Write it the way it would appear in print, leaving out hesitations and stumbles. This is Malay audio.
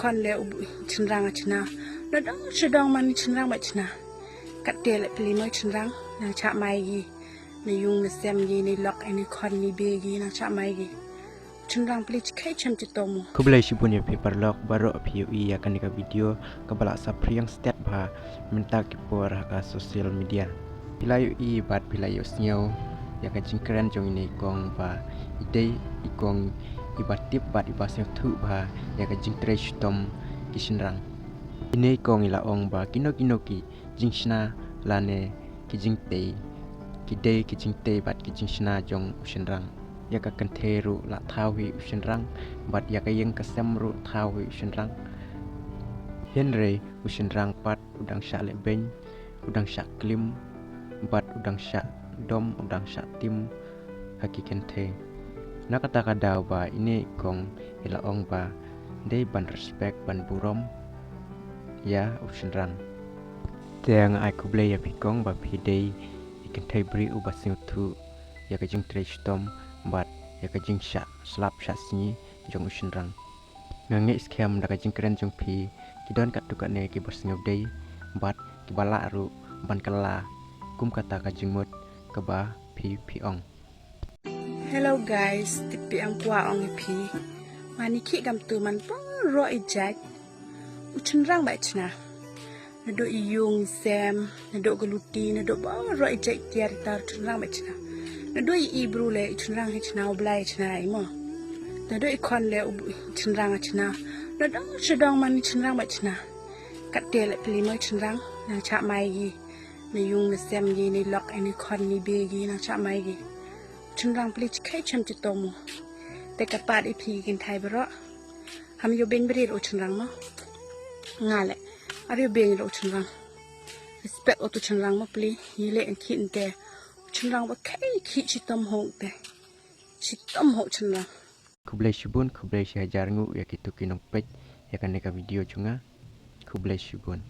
ikon le cenderang cina. Nadang sedang mani cenderang mak cina. Kat dia le pilih mai cenderang nang cak mai gi. Ni yung ni sem gi ni lok ni kon ni be gi nang cak mai gi. Cenderang pilih cikai cam citomu. Ku boleh sibun ya paper lock baru PUI akan nika video kebalak sapri yang setiap bah minta kipur ke sosial media. Bila UI bat bila yosnyau ya kan cingkran jong ini kong bah ide ikong ibatip bat ibasnya tu bah ya kan cingkre tom kisinrang. Ini kong ila ong bah kino ki jingshna lane ki jingte ki de ki jingte bat ki jingshna jong usinrang. Ya ka kenteru la thawi usinrang bat ya ka yeng kasemru thawi usinrang henre usinrang pat udang sya lebeng udang sya klim bat udang sya dom udang sya tim haki kente na kata kada ba ini kong ila ong ba dei ban respect ban burom ya usinrang teng ai kuble ya pikong ba pidei ikente bri ubasin tu ya ka jing trestom bat ya ka jing sya slap sya sini jong usinrang ngange scam da ka jing keren jong pi kidon kat tuka ne ki bos ngobdei bat ki bala ru ban kala kum kata ka jing mut ka ba pi ong. Hello guys, tipi ang kwa ong pi. Mani ki gam tu man pong ro jait. Cenderang mak cina. Nado iyung sem, nado geluti, nado ba ro jait tiar tar cenderang mak cina. Nado i bru le cenderang hi cina oblai cina imo. Nado ikon le cenderang cina. Nado sedang mani cenderang mak cina. Kat dia le pilih mai cenderang nang cak mai gi. Ni yung ni sem gi ni lok ni kon ni be gi nang cak mai gi. Cenderang pilih cikai cam citomu. Te kapat ipi gin Thai bro. Ham yo ben beri ro cenderang mo. Ngale. Are yo ben ro cenderang. Respect otu cenderang mo pilih yile en kin te. Cenderang ba kai ki citom hong te. Citom ho cenderang. Ku boleh sibun ku boleh hajar ngu ya kitu kinong pej ya kan nika video junga ku boleh sibun.